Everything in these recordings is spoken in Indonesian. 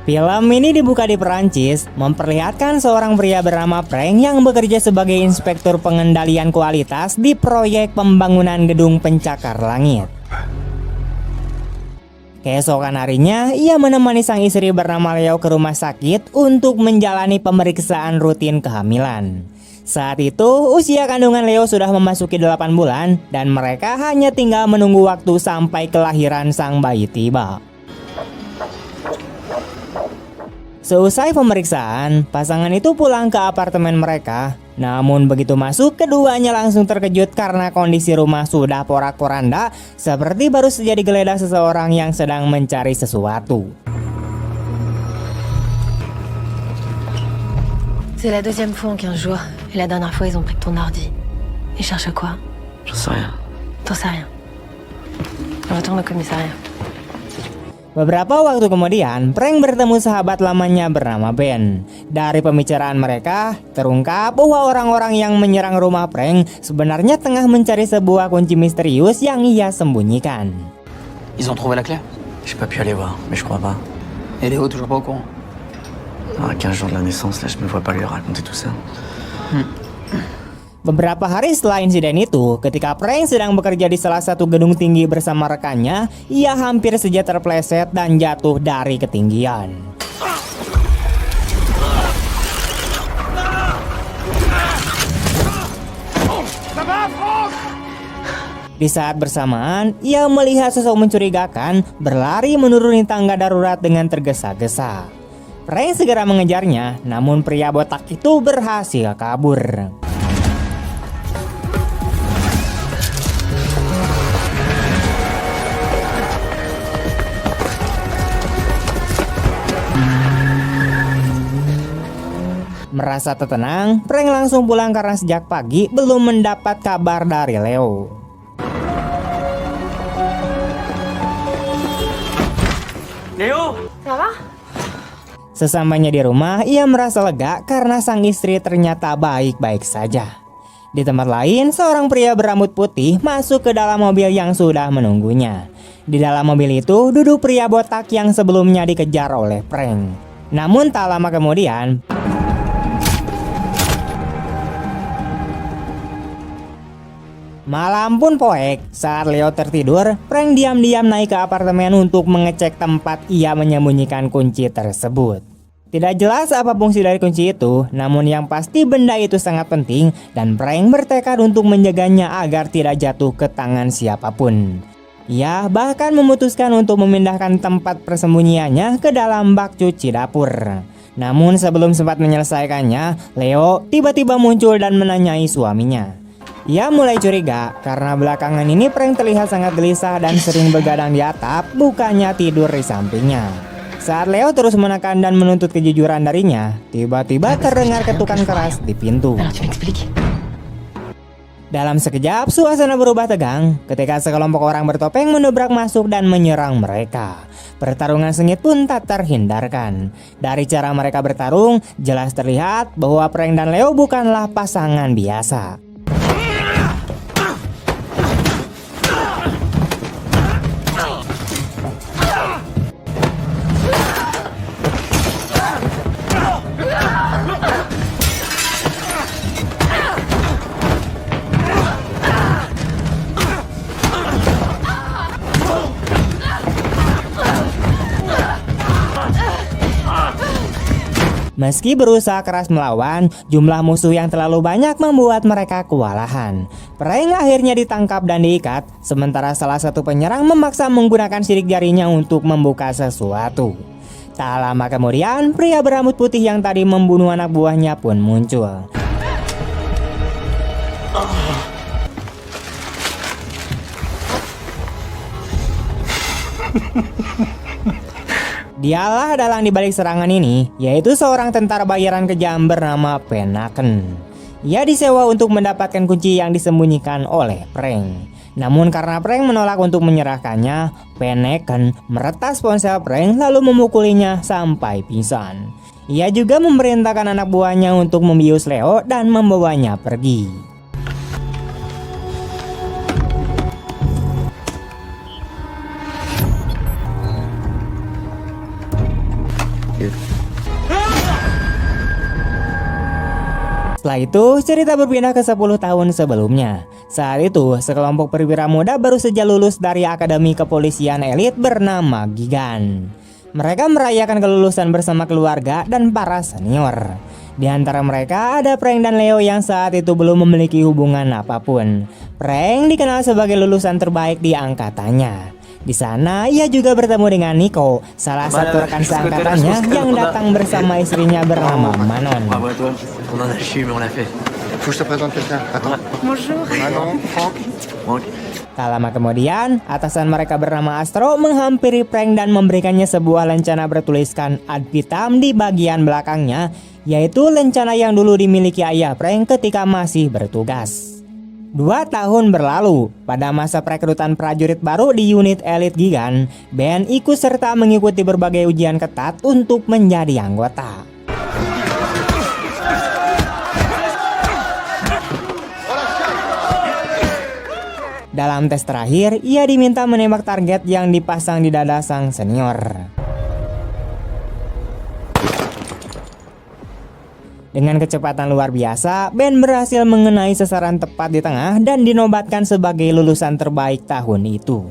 Film ini dibuka di Perancis, memperlihatkan seorang pria bernama Frank yang bekerja sebagai inspektur pengendalian kualitas di proyek pembangunan gedung pencakar langit. Keesokan harinya, ia menemani sang istri bernama Leo ke rumah sakit untuk menjalani pemeriksaan rutin kehamilan. Saat itu, usia kandungan Leo sudah memasuki 8 bulan dan mereka hanya tinggal menunggu waktu sampai kelahiran sang bayi tiba. Seusai pemeriksaan, pasangan itu pulang ke apartemen mereka. Namun begitu masuk, keduanya langsung terkejut karena kondisi rumah sudah porak-poranda, seperti baru saja digeledah seseorang yang sedang mencari sesuatu. C'est la deuxième fois en 15 jours. Et la dernière fois, ils ont pris ton ordi. Ils cherchent quoi? J'en sais rien. T'en sais rien. Retourne au commissariat. Beberapa waktu kemudian, Frank bertemu sahabat lamanya bernama Ben. Dari pembicaraan mereka, terungkap bahwa orang-orang yang menyerang rumah Frank sebenarnya tengah mencari sebuah kunci misterius yang ia sembunyikan. Ils ont trouvé la clé? J'ai pas pu aller voir, mais je crois pas. Et Léo, toujours pas au courant? À 15 jours de la naissance, là, je me vois pas lui raconter tout ça. Beberapa hari setelah insiden itu, ketika Frank sedang bekerja di salah satu gedung tinggi bersama rekannya, ia hampir saja terpleset dan jatuh dari ketinggian. Di saat bersamaan, ia melihat sosok mencurigakan berlari menuruni tangga darurat dengan tergesa-gesa. Frank segera mengejarnya, namun pria botak itu berhasil kabur. Merasa tertenang, Frank langsung pulang karena sejak pagi belum mendapat kabar dari Leo. Léo! Ça va? Sesampainya di rumah, ia merasa lega karena sang istri ternyata baik-baik saja. Di tempat lain, seorang pria berambut putih masuk ke dalam mobil yang sudah menunggunya. Di dalam mobil itu duduk pria botak yang sebelumnya dikejar oleh Frank. Namun tak lama kemudian, malam pun poek. Saat Leo tertidur, Frank diam-diam naik ke apartemen untuk mengecek tempat ia menyembunyikan kunci tersebut. Tidak jelas apa fungsi dari kunci itu, namun yang pasti benda itu sangat penting dan Frank bertekad untuk menjaganya agar tidak jatuh ke tangan siapapun. Ia bahkan memutuskan untuk memindahkan tempat persembunyiannya ke dalam bak cuci dapur. Namun sebelum sempat menyelesaikannya, Leo tiba-tiba muncul dan menanyai suaminya. Ia mulai curiga karena belakangan ini Frank terlihat sangat gelisah dan sering begadang di atap, bukannya tidur di sampingnya. Saat Leo terus menekan dan menuntut kejujuran darinya, tiba-tiba terdengar ketukan keras di pintu. Alors tu m'expliques? Dalam sekejap, suasana berubah tegang ketika sekelompok orang bertopeng mendobrak masuk dan menyerang mereka. Pertarungan sengit pun tak terhindarkan. Dari cara mereka bertarung, jelas terlihat bahwa Frank dan Leo bukanlah pasangan biasa. Meski berusaha keras melawan, jumlah musuh yang terlalu banyak membuat mereka kewalahan. Frank akhirnya ditangkap dan diikat, sementara salah satu penyerang memaksa menggunakan sidik jarinya untuk membuka sesuatu. Tak lama kemudian, pria berambut putih yang tadi membunuh anak buahnya pun muncul. Dialah dalang dibalik serangan ini, yaitu seorang tentara bayaran kejam bernama Penaken. Ia disewa untuk mendapatkan kunci yang disembunyikan oleh Frank. Namun karena Frank menolak untuk menyerahkannya, Penaken meretas ponsel Frank lalu memukulinya sampai pingsan. Ia juga memerintahkan anak buahnya untuk membius Leo dan membawanya pergi. Setelah itu, cerita berpindah ke 10 tahun sebelumnya. Saat itu, sekelompok perwira muda baru saja lulus dari Akademi Kepolisian Elit bernama Gigan. Mereka merayakan kelulusan bersama keluarga dan para senior. Di antara mereka ada Frank dan Leo yang saat itu belum memiliki hubungan apapun. Frank dikenal sebagai lulusan terbaik di angkatannya. Di sana ia juga bertemu dengan Nico, salah satu rekan seangkatannya yang datang bersama istrinya bernama Manon. Bravo à toi. On en a chié, mais on l'a fait. Faut que je te présente quelqu'un. Attends. Bonjour. Manon, Franck. Franck. Tak lama kemudian, atasan mereka bernama Astro menghampiri Frank dan memberikannya sebuah lencana bertuliskan ad vitam di bagian belakangnya, yaitu lencana yang dulu dimiliki ayah Frank ketika masih bertugas. 2 tahun berlalu, pada masa perekrutan prajurit baru di unit elit Gigan, Ben ikut serta mengikuti berbagai ujian ketat untuk menjadi anggota. Dalam tes terakhir, ia diminta menembak target yang dipasang di dada sang senior. Dengan kecepatan luar biasa, Ben berhasil mengenai sasaran tepat di tengah dan dinobatkan sebagai lulusan terbaik tahun itu.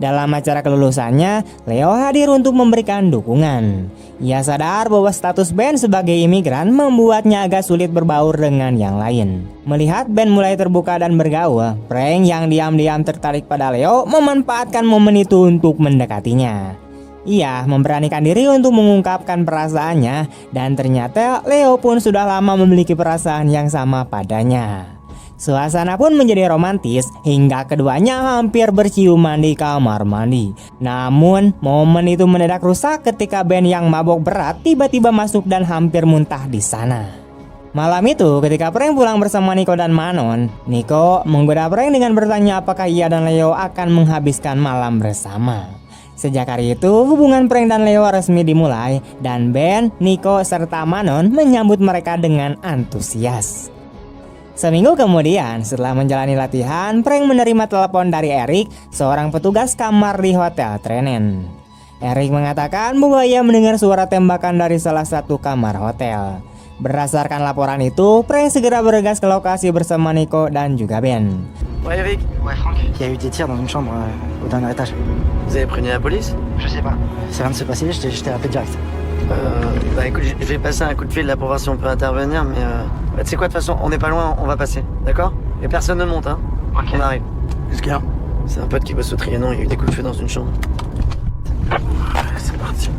Dalam acara kelulusannya, Leo hadir untuk memberikan dukungan. Ia sadar bahwa status Ben sebagai imigran membuatnya agak sulit berbaur dengan yang lain. Melihat Ben mulai terbuka dan bergaul, Frank yang diam-diam tertarik pada Leo memanfaatkan momen itu untuk mendekatinya. Ia memberanikan diri untuk mengungkapkan perasaannya dan ternyata Leo pun sudah lama memiliki perasaan yang sama padanya. Suasana pun menjadi romantis hingga keduanya hampir berciuman di kamar mandi. Namun momen itu mendadak rusak ketika Ben yang mabok berat tiba-tiba masuk dan hampir muntah di sana. Malam itu ketika Frank pulang bersama Nico dan Manon, Nico menggoda Frank dengan bertanya apakah ia dan Leo akan menghabiskan malam bersama. Sejak hari itu, hubungan Frank dan Leo resmi dimulai dan Ben, Nico, serta Manon menyambut mereka dengan antusias. Seminggu kemudian, setelah menjalani latihan, Frank menerima telepon dari Eric, seorang petugas kamar di Hotel Trenen. Eric mengatakan bahwa ia mendengar suara tembakan dari salah satu kamar hotel. Berdasarkan laporan itu, Frank segera bergegas ke lokasi bersama Nico dan juga Ben. Ouais, Eric. Ouais, Franck, il y a eu des tirs dans une chambre au dernier étage. Vous avez prévenu la police? Je sais pas. Ça vient de se passer, je t'ai appelé direct. Bah écoute, je vais passer un coup de fil là pour voir si on peut intervenir, mais bah, tu sais quoi, de toute façon, on n'est pas loin, on va passer, d'accord? Et personne ne monte, hein? Ok. On arrive. Qu'est-ce qu'il y a? C'est un pote qui bosse au Trianon, il y a eu des coups de feu dans une chambre. C'est parti.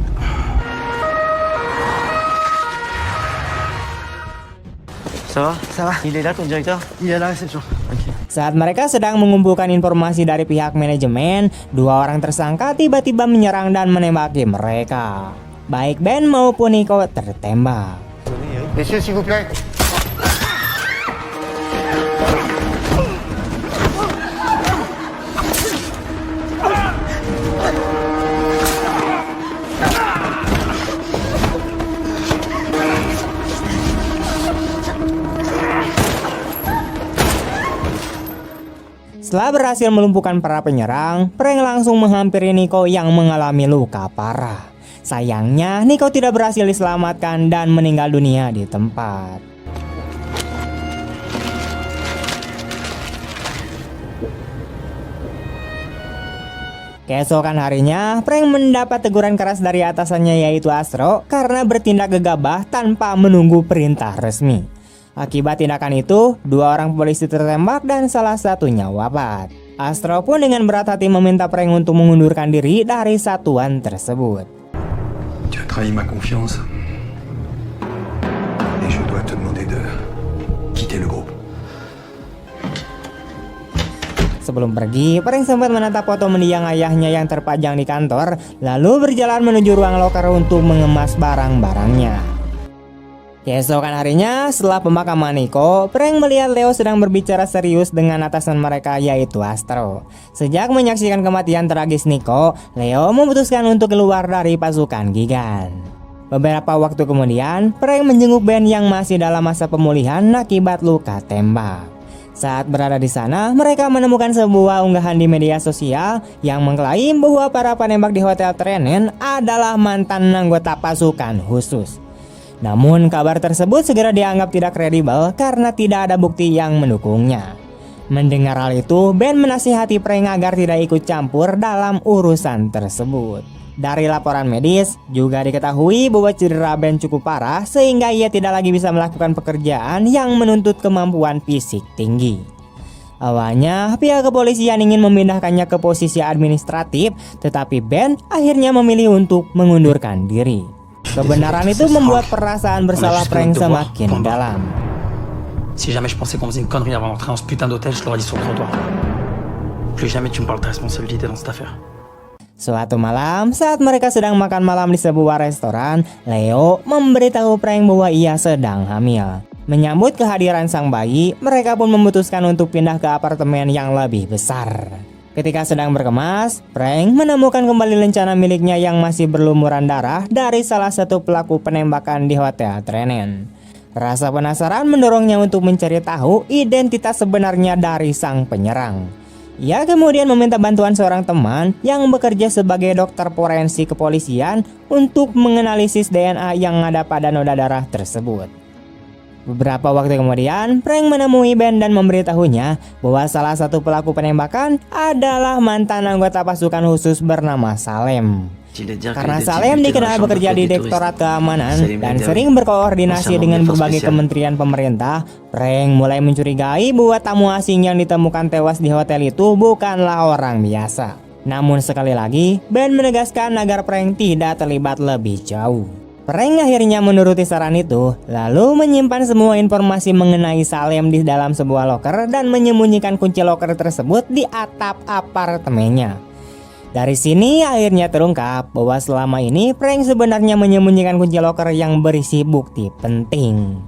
Ça va? Ça va? Il est là, ton directeur? Il est à la réception. Ok. Saat mereka sedang mengumpulkan informasi dari pihak manajemen, 2 orang tersangka tiba-tiba menyerang dan menembaki mereka. Baik Ben maupun Nico tertembak. Messieurs, s'il vous plaît. Setelah berhasil melumpuhkan para penyerang, Frank langsung menghampiri Nico yang mengalami luka parah. Sayangnya, Nico tidak berhasil diselamatkan dan meninggal dunia di tempat. Keesokan harinya, Frank mendapat teguran keras dari atasannya yaitu Astro karena bertindak gegabah tanpa menunggu perintah resmi. Akibat tindakan itu, 2 orang polisi tertembak dan salah satunya wafat. Astro pun dengan berat hati meminta Frank untuk mengundurkan diri dari satuan tersebut. Tu as trahi ma confiance. Et je dois te demander de quitter le groupe. Sebelum pergi, Frank sempat menatap foto mendiang ayahnya yang terpajang di kantor, lalu berjalan menuju ruang loker untuk mengemas barang-barangnya. Keesokan harinya, setelah pemakaman Nico, Frank melihat Leo sedang berbicara serius dengan atasan mereka yaitu Astro. Sejak menyaksikan kematian tragis Nico, Leo memutuskan untuk keluar dari pasukan Gigan. Beberapa waktu kemudian, Frank menjenguk Ben yang masih dalam masa pemulihan akibat luka tembak. Saat berada di sana, mereka menemukan sebuah unggahan di media sosial yang mengklaim bahwa para penembak di Hotel Trenen adalah mantan anggota pasukan khusus. Namun kabar tersebut segera dianggap tidak kredibel karena tidak ada bukti yang mendukungnya. Mendengar hal itu, Ben menasihati Frank agar tidak ikut campur dalam urusan tersebut. Dari laporan medis, juga diketahui bahwa cedera Ben cukup parah sehingga ia tidak lagi bisa melakukan pekerjaan yang menuntut kemampuan fisik tinggi. Awalnya, pihak kepolisian ingin memindahkannya ke posisi administratif, tetapi Ben akhirnya memilih untuk mengundurkan diri. Kebenaran itu membuat perasaan bersalah Frank semakin dalam. Si jamais je pensais qu'on faisait une connerie avant d'entrer dans ce putain d'hôtel, je l'aurais dit sur le trottoir. Plus jamais tu me parles de responsabilité dans cette affaire. Suatu malam, saat mereka sedang makan malam di sebuah restoran, Leo memberitahu Frank bahwa ia sedang hamil. Menyambut kehadiran sang bayi, mereka pun memutuskan untuk pindah ke apartemen yang lebih besar. Ketika sedang berkemas, Frank menemukan kembali lencana miliknya yang masih berlumuran darah dari salah satu pelaku penembakan di Hotel Trenan. Rasa penasaran mendorongnya untuk mencari tahu identitas sebenarnya dari sang penyerang. Ia kemudian meminta bantuan seorang teman yang bekerja sebagai dokter forensik kepolisian untuk menganalisis DNA yang ada pada noda darah tersebut. Beberapa waktu kemudian, Frank menemui Ben dan memberitahunya bahwa salah satu pelaku penembakan adalah mantan anggota pasukan khusus bernama Salem. Karena Salem dikenal bekerja di Direktorat Keamanan dan sering berkoordinasi dengan berbagai kementerian pemerintah, Frank mulai mencurigai bahwa tamu asing yang ditemukan tewas di hotel itu bukanlah orang biasa. Namun sekali lagi, Ben menegaskan agar Frank tidak terlibat lebih jauh. Frank akhirnya menuruti saran itu, lalu menyimpan semua informasi mengenai Salem di dalam sebuah loker dan menyembunyikan kunci loker tersebut di atap apartemennya. Dari sini akhirnya terungkap bahwa selama ini Frank sebenarnya menyembunyikan kunci loker yang berisi bukti penting.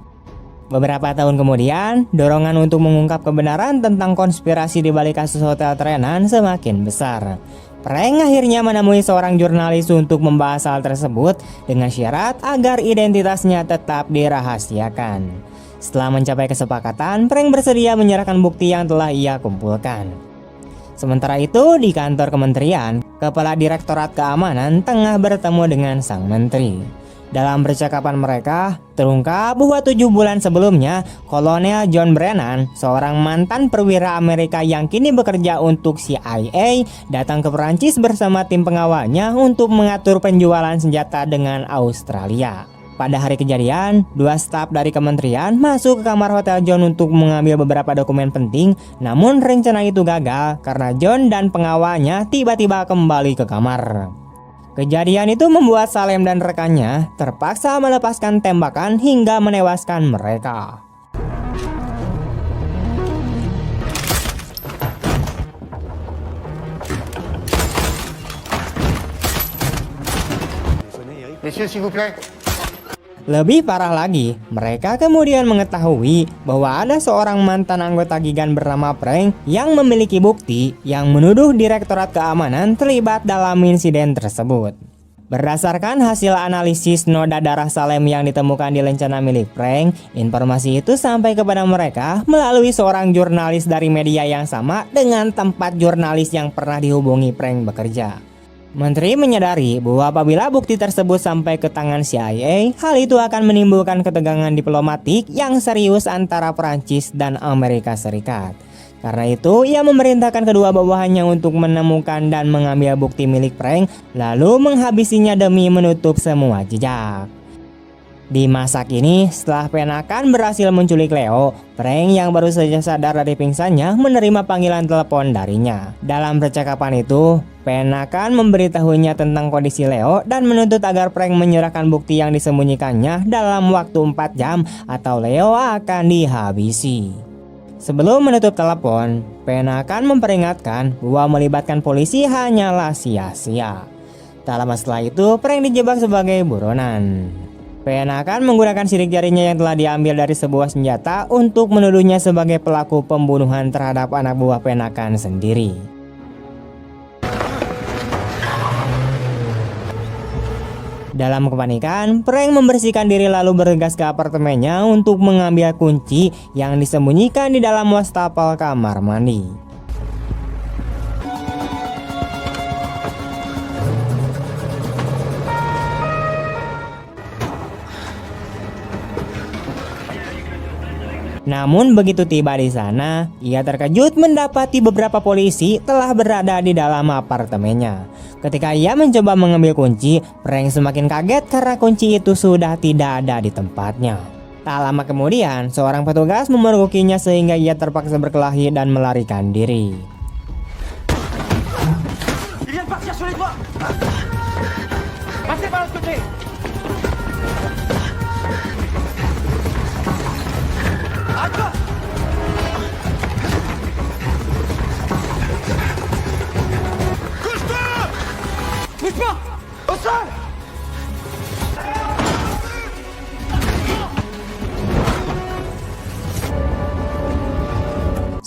Beberapa tahun kemudian, dorongan untuk mengungkap kebenaran tentang konspirasi di balik kasus Hotel Trenan semakin besar. Frank akhirnya menemui seorang jurnalis untuk membahas hal tersebut dengan syarat agar identitasnya tetap dirahasiakan. Setelah mencapai kesepakatan, Frank bersedia menyerahkan bukti yang telah ia kumpulkan. Sementara itu, di kantor kementerian, Kepala Direktorat Keamanan tengah bertemu dengan sang menteri. Dalam percakapan mereka, terungkap bahwa 7 bulan sebelumnya, Kolonel John Brennan, seorang mantan perwira Amerika yang kini bekerja untuk CIA, datang ke Perancis bersama tim pengawalnya untuk mengatur penjualan senjata dengan Australia. Pada hari kejadian, 2 staf dari kementerian masuk ke kamar Hotel John untuk mengambil beberapa dokumen penting. Namun rencana itu gagal karena John dan pengawalnya tiba-tiba kembali ke kamar. Kejadian itu membuat Salem dan rekannya terpaksa melepaskan tembakan hingga menewaskan mereka. Messieurs, s'il vous plaît. Lebih parah lagi, mereka kemudian mengetahui bahwa ada seorang mantan anggota Gigan bernama Frank yang memiliki bukti yang menuduh Direktorat Keamanan terlibat dalam insiden tersebut. Berdasarkan hasil analisis noda darah Salem yang ditemukan di lencana milik Frank, informasi itu sampai kepada mereka melalui seorang jurnalis dari media yang sama dengan tempat jurnalis yang pernah dihubungi Frank bekerja. Menteri menyadari bahwa apabila bukti tersebut sampai ke tangan CIA, hal itu akan menimbulkan ketegangan diplomatik yang serius antara Prancis dan Amerika Serikat. Karena itu, ia memerintahkan kedua bawahannya untuk menemukan dan mengambil bukti milik Frank, lalu menghabisinya demi menutup semua jejak. Di masa kini, setelah Penakan berhasil menculik Leo, Frank yang baru saja sadar dari pingsannya menerima panggilan telepon darinya. Dalam percakapan itu, Penakan memberitahunya tentang kondisi Leo dan menuntut agar Frank menyerahkan bukti yang disembunyikannya dalam waktu 4 jam atau Leo akan dihabisi. Sebelum menutup telepon, Penakan memperingatkan bahwa melibatkan polisi hanyalah sia-sia. Tak lama setelah itu, Frank dijebak sebagai buronan. Penakan menggunakan sidik jarinya yang telah diambil dari sebuah senjata untuk menuduhnya sebagai pelaku pembunuhan terhadap anak buah Penakan sendiri. Dalam kepanikan, Frank membersihkan diri lalu bergegas ke apartemennya untuk mengambil kunci yang disembunyikan di dalam wastafel kamar mandi. Namun begitu tiba di sana, ia terkejut mendapati beberapa polisi telah berada di dalam apartemennya. Ketika ia mencoba mengambil kunci, Frank semakin kaget karena kunci itu sudah tidak ada di tempatnya. Tak lama kemudian, seorang petugas memergokinya sehingga ia terpaksa berkelahi dan melarikan diri.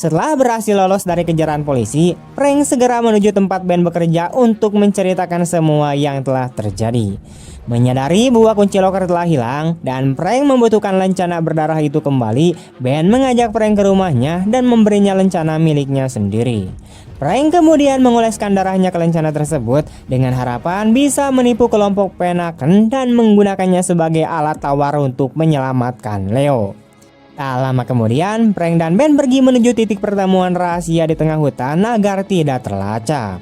Setelah berhasil lolos dari kejaran polisi, Frank segera menuju tempat Ben bekerja untuk menceritakan semua yang telah terjadi. Menyadari bahwa kunci loker telah hilang dan Frank membutuhkan lencana berdarah itu kembali, Ben mengajak Frank ke rumahnya dan memberinya lencana miliknya sendiri. Frank kemudian mengoleskan darahnya ke lencana tersebut dengan harapan bisa menipu kelompok Penaken dan menggunakannya sebagai alat tawar untuk menyelamatkan Leo. Tak lama kemudian, Frank dan Ben pergi menuju titik pertemuan rahasia di tengah hutan agar tidak terlacak.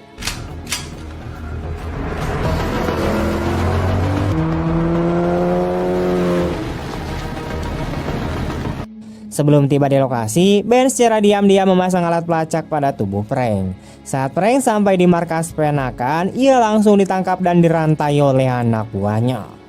Sebelum tiba di lokasi, Ben secara diam-diam memasang alat pelacak pada tubuh Frank. Saat Frank sampai di markas Penaken, ia langsung ditangkap dan dirantai oleh anak buahnya.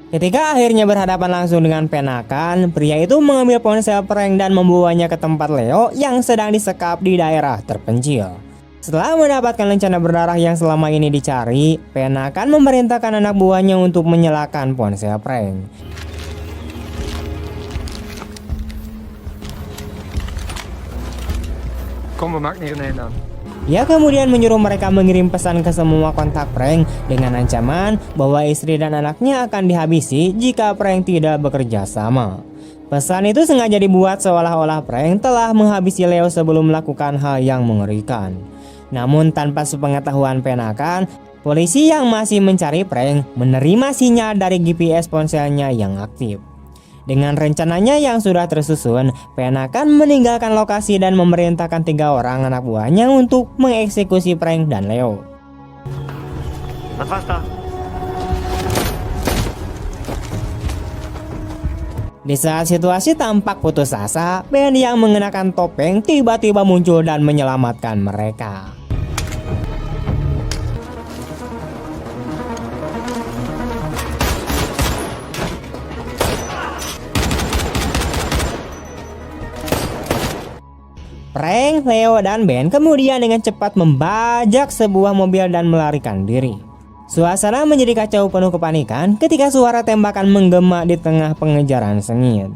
Ketika akhirnya berhadapan langsung dengan Penaken, pria itu mengambil ponsel Frank dan membawanya ke tempat Leo yang sedang disekap di daerah terpencil. Setelah mendapatkan lencana berdarah yang selama ini dicari, Penaken memerintahkan anak buahnya untuk menyalakan ponsel Frank. Ia kemudian menyuruh mereka mengirim pesan ke semua kontak Frank dengan ancaman bahwa istri dan anaknya akan dihabisi jika Frank tidak bekerja sama. Pesan itu sengaja dibuat seolah-olah Frank telah menghabisi Leo sebelum melakukan hal yang mengerikan. Namun tanpa sepengetahuan Penaken, polisi yang masih mencari Frank menerima sinyal dari GPS ponselnya yang aktif. Dengan rencananya yang sudah tersusun, Penaken meninggalkan lokasi dan memerintahkan 3 orang anak buahnya untuk mengeksekusi Frank dan Leo. Di saat situasi tampak putus asa, Ben yang mengenakan topeng tiba-tiba muncul dan menyelamatkan mereka. Frank, Leo, dan Ben kemudian dengan cepat membajak sebuah mobil dan melarikan diri. Suasana menjadi kacau penuh kepanikan ketika suara tembakan menggema di tengah pengejaran sengit.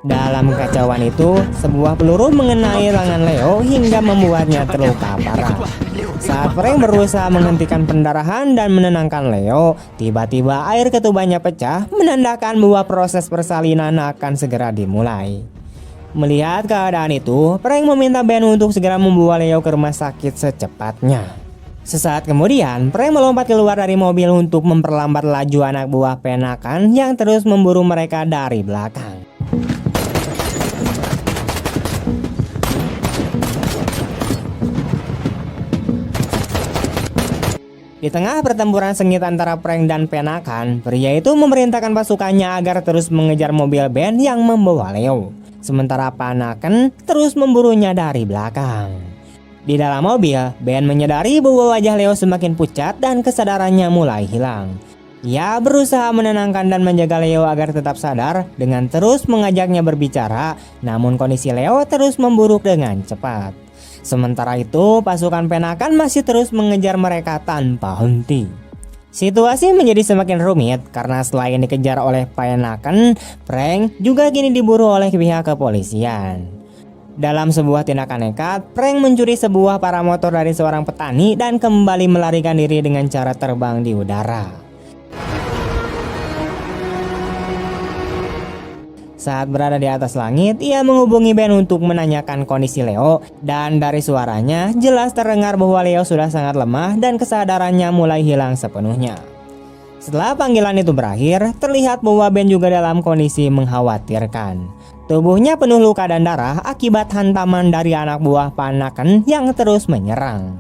Dalam kekacauan itu, sebuah peluru mengenai lengan Leo hingga membuatnya terluka parah. Saat Frank berusaha menghentikan pendarahan dan menenangkan Leo, tiba-tiba air ketubannya pecah, menandakan bahwa proses persalinan akan segera dimulai. Melihat keadaan itu, Frank meminta Ben untuk segera membawa Leo ke rumah sakit secepatnya. Sesaat kemudian, Frank melompat keluar dari mobil untuk memperlambat laju anak buah Penaken yang terus memburu mereka dari belakang. Di tengah pertempuran sengit antara Frank dan Penaken, pria itu memerintahkan pasukannya agar terus mengejar mobil Ben yang membawa Leo. Sementara Penaken terus memburunya dari belakang. Di dalam mobil, Ben menyadari bahwa wajah Leo semakin pucat dan kesadarannya mulai hilang. Ia berusaha menenangkan dan menjaga Leo agar tetap sadar dengan terus mengajaknya berbicara, namun kondisi Leo terus memburuk dengan cepat. Sementara itu, pasukan Penaken masih terus mengejar mereka tanpa henti. Situasi menjadi semakin rumit karena selain dikejar oleh Penaken, Frank juga kini diburu oleh pihak kepolisian. Dalam sebuah tindakan nekat, Frank mencuri sebuah paramotor dari seorang petani dan kembali melarikan diri dengan cara terbang di udara. Saat berada di atas langit, ia menghubungi Ben untuk menanyakan kondisi Leo, dan dari suaranya jelas terdengar bahwa Leo sudah sangat lemah dan kesadarannya mulai hilang sepenuhnya. Setelah panggilan itu berakhir, terlihat bahwa Ben juga dalam kondisi mengkhawatirkan. Tubuhnya penuh luka dan darah akibat hantaman dari anak buah Panakan yang terus menyerang.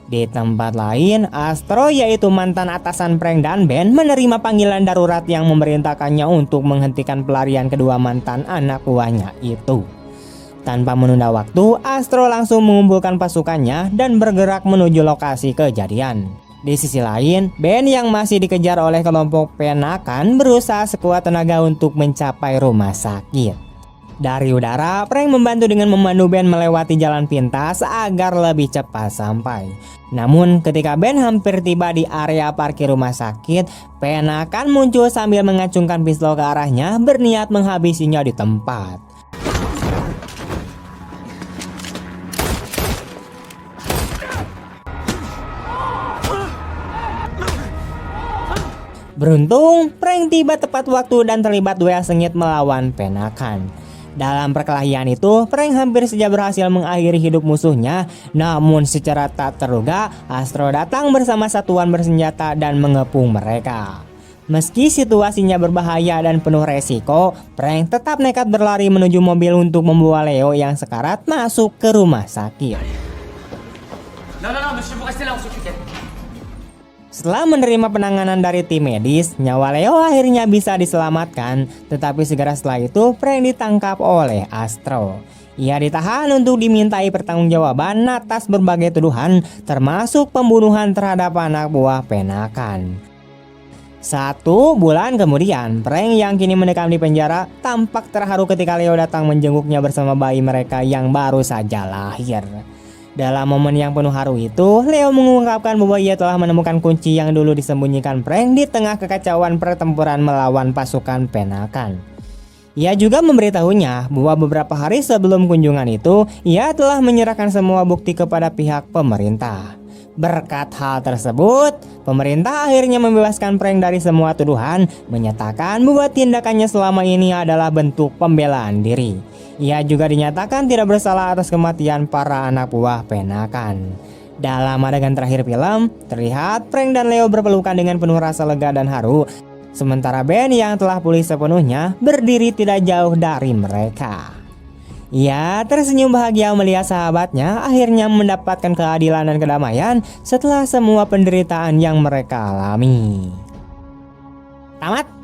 Di tempat lain, Astro yaitu mantan atasan Frank dan Ben menerima panggilan darurat yang memerintahkannya untuk menghentikan pelarian kedua mantan anak buahnya itu. Tanpa menunda waktu, Astro langsung mengumpulkan pasukannya dan bergerak menuju lokasi kejadian. Di sisi lain, Ben yang masih dikejar oleh kelompok Panakan berusaha sekuat tenaga untuk mencapai rumah sakit. Dari udara, Frank membantu dengan memandu Ben melewati jalan pintas agar lebih cepat sampai. Namun ketika Ben hampir tiba di area parkir rumah sakit, Panakan muncul sambil mengacungkan pistol ke arahnya berniat menghabisinya di tempat. Beruntung, Frank tiba tepat waktu dan terlibat duel sengit melawan Panakan. Dalam perkelahian itu, Frank hampir saja berhasil mengakhiri hidup musuhnya. Namun secara tak terduga, Astro datang bersama satuan bersenjata dan mengepung mereka. Meski situasinya berbahaya dan penuh resiko, Frank tetap nekat berlari menuju mobil untuk membawa Leo yang sekarat masuk ke rumah sakit. Non, monsieur, vous restez là, on s'occupe d'elle. Setelah menerima penanganan dari tim medis, nyawa Leo akhirnya bisa diselamatkan. Tetapi segera setelah itu, Frank ditangkap oleh Astro. Ia ditahan untuk dimintai pertanggungjawaban atas berbagai tuduhan, termasuk pembunuhan terhadap anak buah Panakan. 1 bulan kemudian, Frank yang kini mendekam di penjara tampak terharu ketika Leo datang menjenguknya bersama bayi mereka yang baru saja lahir. Dalam momen yang penuh haru itu, Leo mengungkapkan bahwa ia telah menemukan kunci yang dulu disembunyikan Frank di tengah kekacauan pertempuran melawan pasukan Panakan. Ia juga memberitahunya bahwa beberapa hari sebelum kunjungan itu, ia telah menyerahkan semua bukti kepada pihak pemerintah. Berkat hal tersebut, pemerintah akhirnya membebaskan Frank dari semua tuduhan, menyatakan bahwa tindakannya selama ini adalah bentuk pembelaan diri. Ia juga dinyatakan tidak bersalah atas kematian para anak buah Panakan. Dalam adegan terakhir film, terlihat Frank dan Leo berpelukan dengan penuh rasa lega dan haru, sementara Ben yang telah pulih sepenuhnya berdiri tidak jauh dari mereka. Ia tersenyum bahagia melihat sahabatnya akhirnya mendapatkan keadilan dan kedamaian setelah semua penderitaan yang mereka alami. Tamat.